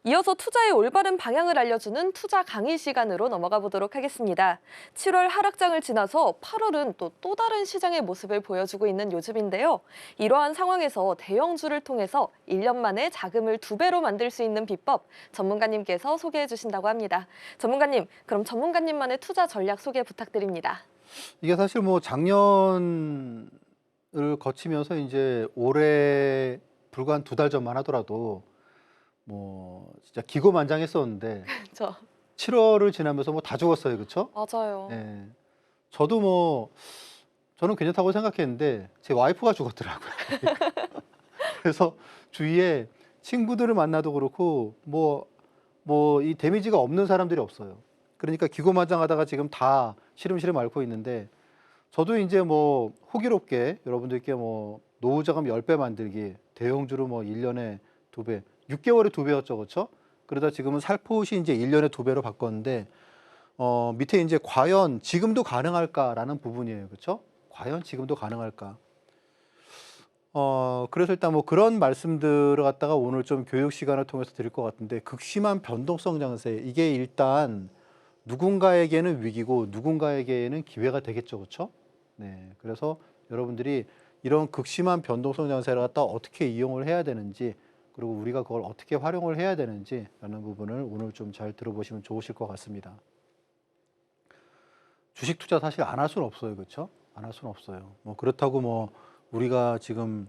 이어서 투자의 올바른 방향을 알려주는 투자 강의 시간으로 넘어가 보도록 하겠습니다. 7월 하락장을 지나서 8월은 또 다른 시장의 모습을 보여주고 있는 요즘인데요. 이러한 상황에서 대형주를 통해서 1년 만에 자금을 2배로 만들 수 있는 비법 전문가님께서 소개해 주신다고 합니다. 전문가님, 그럼 전문가님만의 투자 전략 소개 부탁드립니다. 이게 사실 뭐 작년을 거치면서 이제 올해 불과 한 2달 전만 하더라도 뭐 진짜 기고만장했었는데 저 7월을 지나면서 뭐 다 죽었어요. 그쵸? 맞아요. 예. 저도 뭐 저는 괜찮다고 생각했는데 제 와이프가 죽었더라고요. 그래서 주위에 친구들을 만나도 그렇고 뭐 이 데미지가 없는 사람들이 없어요. 그러니까 기고만장하다가 지금 다 시름시름 앓고 있는데 저도 이제 뭐 호기롭게 여러분들께 뭐 노후자금 10배 만들기, 대형주로 뭐 1년에 2배, 6개월에 2배였죠. 그렇죠? 그러다 지금은 살포시 이제 1년에 2배로 바꿨는데 밑에 이제 과연 지금도 가능할까라는 부분이에요. 그렇죠? 과연 지금도 가능할까? 그래서 일단 뭐 그런 말씀들을 갖다가 오늘 좀 교육 시간을 통해서 드릴 것 같은데, 극심한 변동성 장세, 이게 일단 누군가에게는 위기고 누군가에게는 기회가 되겠죠. 그렇죠? 네. 그래서 여러분들이 이런 극심한 변동성 장세를 갖다 어떻게 이용을 해야 되는지, 그리고 우리가 그걸 어떻게 활용을 해야 되는지라는 부분을 오늘 좀 잘 들어보시면 좋으실 것 같습니다. 주식 투자 사실 안 할 수는 없어요. 그렇죠? 안 할 수는 없어요. 뭐 그렇다고 뭐 우리가 지금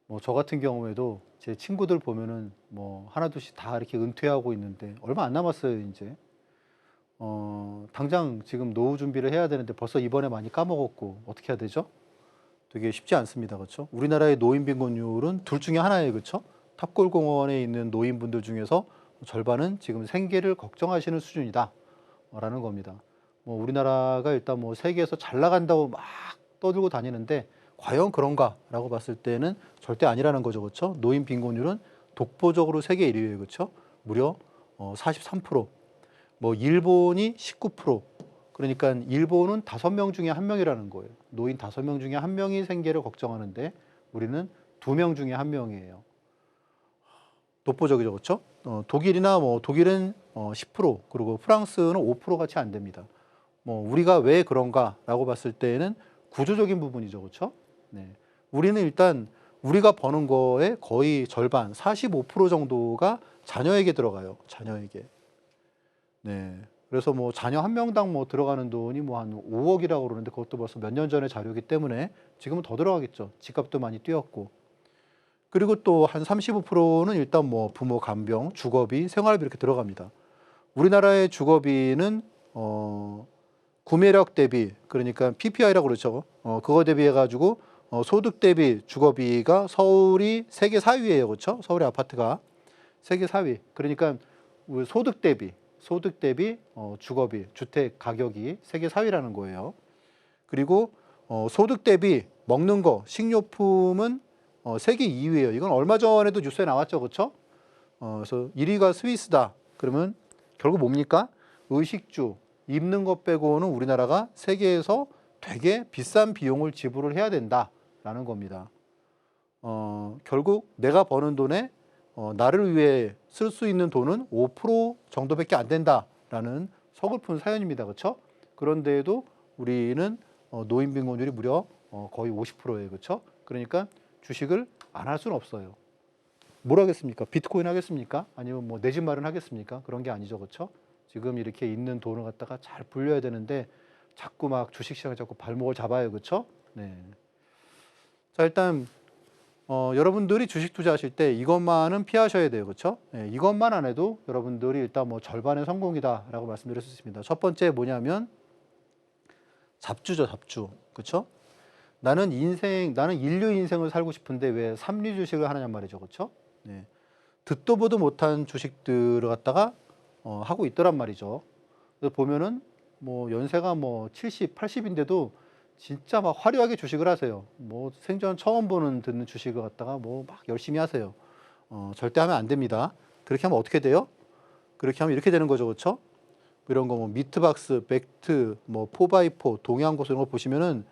뭐 저 같은 경우에도 제 친구들 보면은 뭐 하나둘씩 다 이렇게 은퇴하고 있는데 얼마 안 남았어요. 이제 당장 지금 노후 준비를 해야 되는데 벌써 이번에 많이 까먹었고 어떻게 해야 되죠? 되게 쉽지 않습니다. 그렇죠? 우리나라의 노인 빈곤율은 둘 중에 하나예요. 그렇죠? 탑골공원에 있는 노인분들 중에서 절반은 지금 생계를 걱정하시는 수준이다 라는 겁니다. 뭐 우리나라가 일단 뭐 세계에서 잘 나간다고 막 떠들고 다니는데 과연 그런가라고 봤을 때는 절대 아니라는 거죠. 그렇죠? 노인 빈곤율은 독보적으로 세계 1위예요. 그렇죠? 무려 43%. 뭐 일본이 19%. 그러니까 일본은 5명 중에 1명이라는 거예요. 노인 5명 중에 1명이 생계를 걱정하는데 우리는 2명 중에 1명이에요. 독보적이죠. 그렇죠? 독일이나 뭐 독일은 10%, 그리고 프랑스는 5% 같이 안 됩니다. 뭐 우리가 왜 그런가라고 봤을 때는 구조적인 부분이죠. 그렇죠? 네. 우리는 일단 우리가 버는 거의 거의 절반, 45% 정도가 자녀에게 들어가요. 자녀에게. 네. 그래서 뭐 자녀 한 명당 뭐 들어가는 돈이 뭐 한 5억이라고 그러는데 그것도 벌써 몇 년 전의 자료이기 때문에 지금은 더 들어가겠죠. 집값도 많이 뛰었고. 그리고 또 한 35%는 일단 뭐 부모 간병, 주거비, 생활비 이렇게 들어갑니다. 우리나라의 주거비는 구매력 대비, 그러니까 PPI라고 그러죠. 그거 대비해 가지고 소득 대비 주거비가 서울이 세계 4위예요. 그렇죠? 서울의 아파트가 세계 4위. 그러니까 우리 소득 대비 주거비, 주택 가격이 세계 4위라는 거예요. 그리고 소득 대비 먹는 거, 식료품은 세계 2위예요. 이건 얼마 전에도 뉴스에 나왔죠. 그렇죠? 그래서 1위가 스위스다. 그러면 결국 뭡니까? 의식주, 입는 것 빼고는 우리나라가 세계에서 되게 비싼 비용을 지불을 해야 된다라는 겁니다. 결국 내가 버는 돈에 나를 위해 쓸 수 있는 돈은 5% 정도밖에 안 된다라는 서글픈 사연입니다. 그렇죠? 그런데에도 우리는 노인 빈곤율이 무려 거의 50%예요. 그렇죠? 그러니까 주식을 안 할 수는 없어요. 뭘 하겠습니까? 비트코인 하겠습니까? 아니면 뭐 내 집 마련하겠습니까? 그런 게 아니죠. 그렇죠? 지금 이렇게 있는 돈을 갖다가 잘 불려야 되는데 자꾸 막 주식시장에 자꾸 발목을 잡아요. 그렇죠? 네. 자, 일단 여러분들이 주식 투자하실 때 이것만은 피하셔야 돼요. 그렇죠? 네, 이것만 안 해도 여러분들이 일단 뭐 절반의 성공이다라고 말씀드릴 수 있습니다. 첫 번째 뭐냐면 잡주죠, 잡주. 그렇죠? 나는 인류 인생을 살고 싶은데 왜 삼류 주식을 하느냐 말이죠. 그렇죠? 네. 듣도 보도 못한 주식들을 갖다가 하고 있더란 말이죠. 그래서 보면은 뭐 연세가 뭐 70, 80인데도 진짜 막 화려하게 주식을 하세요. 뭐 생전 처음 듣는 주식을 갖다가 뭐 막 열심히 하세요. 절대 하면 안 됩니다. 그렇게 하면 어떻게 돼요? 그렇게 하면 이렇게 되는 거죠. 그렇죠? 이런 거 뭐 미트박스, 벡트, 뭐 포바이포, 동양고스 이런 거 보시면은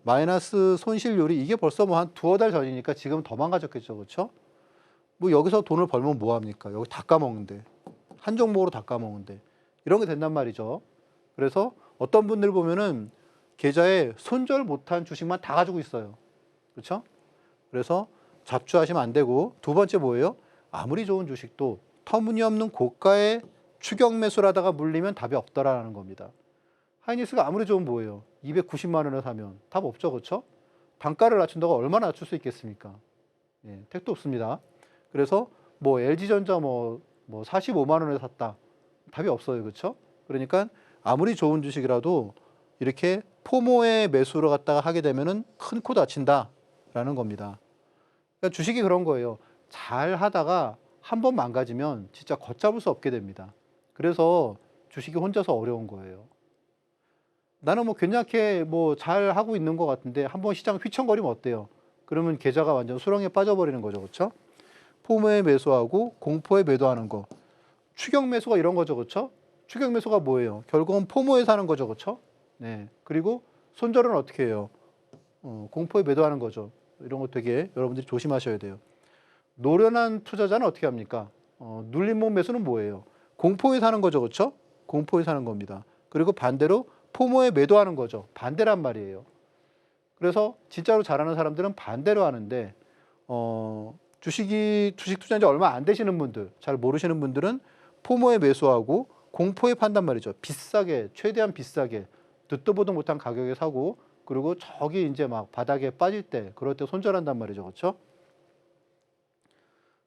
마이너스 손실률이 이게 벌써 뭐 한 두어 달 전이니까 지금 더 망가졌겠죠. 그렇죠? 뭐 여기서 돈을 벌면 뭐 합니까? 여기 다 까먹는데. 한 종목으로 다 까먹는데. 이런 게 된단 말이죠. 그래서 어떤 분들 보면은 계좌에 손절 못한 주식만 다 가지고 있어요. 그렇죠? 그래서 잡주하시면 안 되고, 두 번째 뭐예요? 아무리 좋은 주식도 터무니없는 고가의 추격 매수를 하다가 물리면 답이 없다라는 겁니다. 하이닉스가 아무리 좋으면 뭐예요? 290만 원에 사면 답 없죠. 그렇죠? 단가를 낮춘다고 얼마나 낮출 수 있겠습니까? 예, 택도 없습니다. 그래서 뭐 LG전자 뭐 45만 원에 샀다. 답이 없어요. 그렇죠? 그러니까 아무리 좋은 주식이라도 이렇게 포모의 매수를 갖다가 하게 되면은 큰 코 다친다라는 겁니다. 그러니까 주식이 그런 거예요. 잘 하다가 한 번 망가지면 진짜 걷잡을 수 없게 됩니다. 그래서 주식이 혼자서 어려운 거예요. 나는 뭐 괜찮게 뭐 잘 하고 있는 것 같은데 한번 시장 휘청거리면 어때요? 그러면 계좌가 완전 수렁에 빠져버리는 거죠. 그렇죠? 포모에 매수하고 공포에 매도하는 거. 추격 매수가 이런 거죠. 그렇죠? 추격 매수가 뭐예요? 결국은 포모에 사는 거죠. 그렇죠? 네. 그리고 손절은 어떻게 해요? 공포에 매도하는 거죠. 이런 거 되게 여러분들이 조심하셔야 돼요. 노련한 투자자는 어떻게 합니까? 눌림목 매수는 뭐예요? 공포에 사는 거죠. 그렇죠? 공포에 사는 겁니다. 그리고 반대로 포모에 매도하는 거죠. 반대란 말이에요. 그래서 진짜로 잘하는 사람들은 반대로 하는데 주식 투자한 지 얼마 안 되시는 분들, 잘 모르시는 분들은 포모에 매수하고 공포에 판단 말이죠. 비싸게, 최대한 비싸게, 듣도 보도 못한 가격에 사고, 그리고 저기 이제 막 바닥에 빠질 때, 그럴 때 손절한단 말이죠. 그렇죠?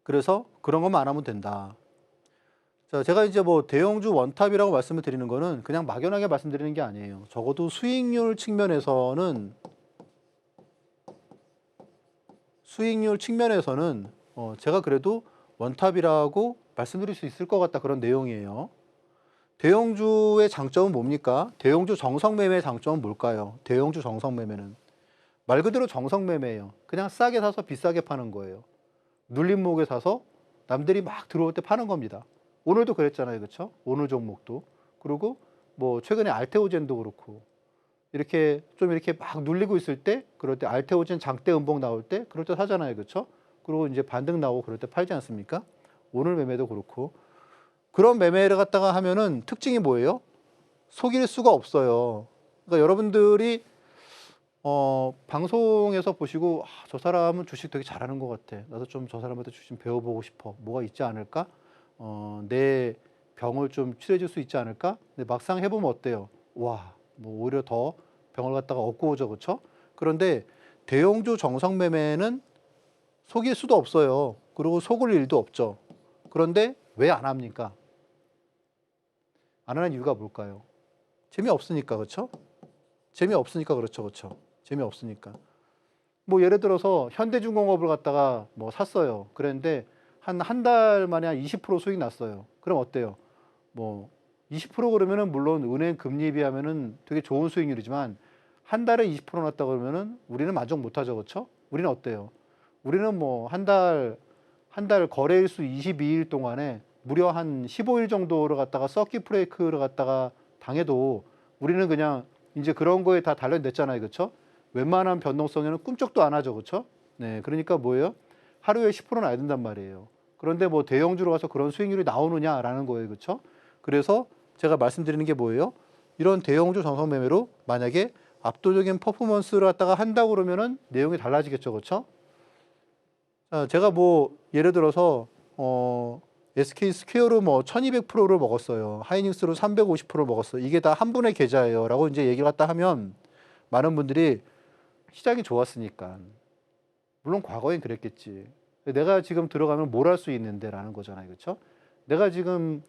그래서 그런 것만 안 하면 된다. 자, 제가 이제 뭐 대형주 원탑이라고 말씀을 드리는 거는 그냥 막연하게 말씀드리는 게 아니에요. 적어도 수익률 측면에서는 제가 그래도 원탑이라고 말씀드릴 수 있을 것 같다, 그런 내용이에요. 대형주의 장점은 뭡니까? 대형주 정성매매의 장점은 뭘까요? 대형주 정성매매는 말 그대로 정성매매예요. 그냥 싸게 사서 비싸게 파는 거예요. 눌림목에 사서 남들이 막 들어올 때 파는 겁니다. 오늘도 그랬잖아요. 그렇죠? 오늘 종목도. 그리고 뭐 최근에 알테오젠도 그렇고, 이렇게 좀 이렇게 막 눌리고 있을 때, 그럴 때 알테오젠 장대 음봉 나올 때 그럴 때 사잖아요. 그렇죠? 그리고 이제 반등 나오고 그럴 때 팔지 않습니까? 오늘 매매도 그렇고. 그런 매매를 갖다가 하면은 특징이 뭐예요? 속일 수가 없어요. 그러니까 여러분들이 방송에서 보시고 저 사람은 주식 되게 잘하는 것 같아. 나도 좀 저 사람한테 주식 좀 배워보고 싶어. 뭐가 있지 않을까? 내 병을 좀 치료해줄 수 있지 않을까? 근데 막상 해보면 어때요? 와, 뭐 오히려 더 병을 갖다가 얻고 오죠. 그렇죠? 그런데 대형주 정성매매는 속일 수도 없어요. 그리고 속을 일도 없죠. 그런데 왜 안 합니까? 안 하는 이유가 뭘까요? 재미없으니까. 그렇죠? 재미없으니까. 그렇죠. 그렇죠? 재미없으니까. 뭐 예를 들어서 현대중공업을 갖다가 뭐 샀어요. 그랬는데 한 달 만에 한 20% 수익 났어요. 그럼 어때요? 뭐 20% 그러면은 물론 은행 금리에 비하면은 되게 좋은 수익률이지만 한 달에 20% 났다 그러면은 우리는 만족 못 하죠. 그렇죠? 우리는 어때요? 우리는 뭐 한 달 거래일수 22일 동안에 무려 한 15일 정도를 갖다가 서킷 브레이크를 갖다가 당해도 우리는 그냥 이제 그런 거에 다 단련됐잖아요. 그렇죠? 웬만한 변동성에는 꿈쩍도 안 하죠. 그렇죠? 네. 그러니까 뭐예요? 하루에 10% 나야 된단 말이에요. 그런데 뭐 대형주로 가서 그런 수익률이 나오느냐라는 거예요. 그렇죠? 그래서 제가 말씀드리는 게 뭐예요? 이런 대형주 정성 매매로 만약에 압도적인 퍼포먼스를 갖다가 한다고 그러면은 내용이 달라지겠죠. 그렇죠? 제가 뭐 예를 들어서 SK 스퀘어로 뭐 1200%를 먹었어요. 하이닉스로 350%를 먹었어요. 이게 다 한 분의 계좌예요. 라고 이제 얘기를 갖다 하면 많은 분들이 시장이 좋았으니까. 물론 과거엔 그랬겠지. 내가 지금 들어가면 뭘 할 수 있는데 라는 거잖아요. 그렇죠? 내가 지금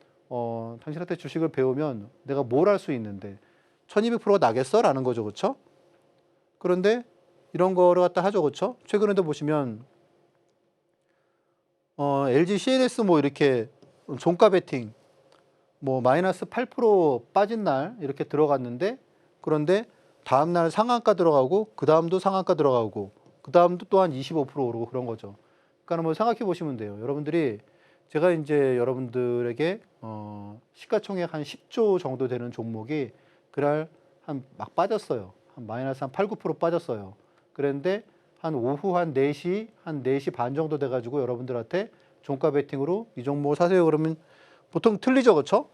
당신한테 주식을 배우면 내가 뭘 할 수 있는데 1200%가 나겠어? 라는 거죠. 그렇죠? 그런데 이런 거를 갖다 하죠. 그렇죠? 최근에도 보시면 LG CNS 뭐 이렇게 종가 베팅 뭐 마이너스 8% 빠진 날 이렇게 들어갔는데, 그런데 다음 날 상한가 들어가고 그 다음도 상한가 들어가고 그 다음도 또한 25% 오르고 그런 거죠. 그러니까 뭐 생각해 보시면 돼요. 여러분들이 제가 이제 여러분들에게 시가총액 한 10조 정도 되는 종목이 그날 한 막 빠졌어요. 한 마이너스 한 8, 9% 빠졌어요. 그런데 한 오후 한 4시 반 정도 돼가지고 여러분들한테 종가 베팅으로 이 종목 사세요 그러면 보통 틀리죠, 그렇죠?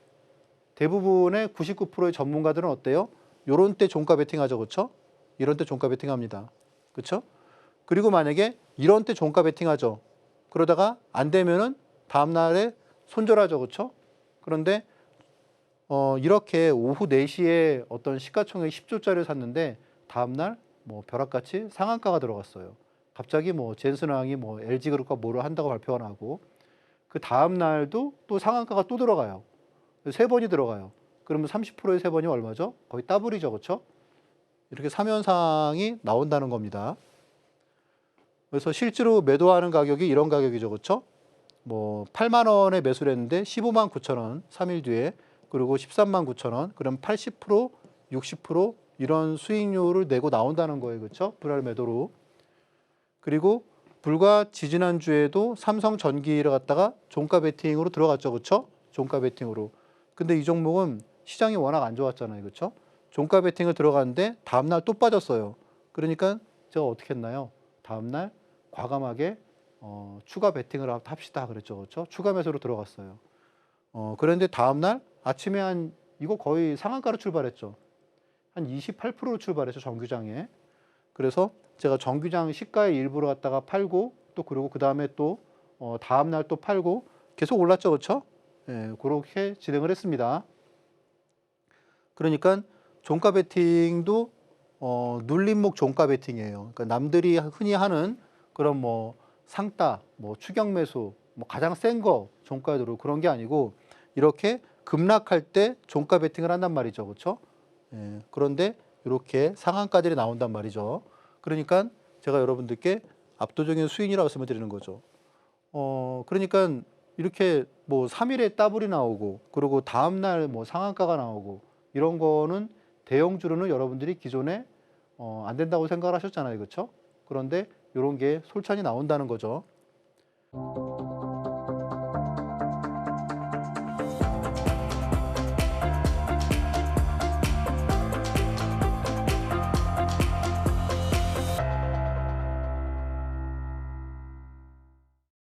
대부분의 99%의 전문가들은 어때요? 요런 때 종가 베팅하죠, 그렇죠? 이런 때 종가 베팅합니다, 그렇죠? 그리고 만약에 이런 때 종가 베팅하죠. 그러다가 안 되면은 다음 날에 손절하죠, 그렇죠? 그런데 이렇게 오후 4시에 어떤 시가총액 10조짜리를 샀는데 다음 날 뭐 벼락같이 상한가가 들어갔어요. 갑자기 뭐 젠슨항이 뭐 LG그룹과 뭐를 한다고 발표가 나고 그 다음 날도 또 상한가가 또 들어가요. 3번이 들어가요. 그러면 30%의 3번이 얼마죠? 거의 더블이죠, 그렇죠? 이렇게 3현상이 나온다는 겁니다. 그래서 실제로 매도하는 가격이 이런 가격이죠, 그렇죠? 뭐 8만 원에 매수를 했는데 15만 9천 원 3일 뒤에 그리고 13만 9천 원 그럼 80% 60% 이런 수익률을 내고 나온다는 거예요, 그렇죠? 불알 매도로. 그리고 불과 지지난주에도 삼성전기를 갖다가 종가 베팅으로 들어갔죠, 그렇죠? 종가 베팅으로. 근데 이 종목은 시장이 워낙 안 좋았잖아요, 그렇죠? 종가 베팅을 들어갔는데 다음 날 또 빠졌어요. 그러니까 제가 어떻게 했나요? 다음 날 과감하게 추가 베팅을 합시다 그랬죠, 그렇죠? 추가 매수로 들어갔어요. 그런데 다음 날 아침에 이거 거의 상한가로 출발했죠. 한 28%로 출발했죠, 정규장에. 그래서 제가 정규장 시가의 일부를 갖다가 팔고 또 그리고 그 다음에 또 다음 날 또 팔고 계속 올랐죠, 그렇죠? 예, 그렇게 진행을 했습니다. 그러니까 종가 베팅도 눌림목 종가 베팅이에요. 그러니까 남들이 흔히 하는 그런 뭐 상따, 뭐 추격 매수, 뭐 가장 센 거 종가로 그런 게 아니고 이렇게 급락할 때 종가 베팅을 한단 말이죠, 그렇죠? 예, 그런데 이렇게 상한가들이 나온단 말이죠. 그러니까 제가 여러분들께 압도적인 수익이라고 말씀을 드리는 거죠. 그러니까 이렇게 뭐 3일에 더블이 나오고 그리고 다음 날 뭐 상한가가 나오고 이런 거는 대형주로는 여러분들이 기존에 안 된다고 생각을 하셨잖아요, 그렇죠? 그런데 이런 게 솔찬히 나온다는 거죠.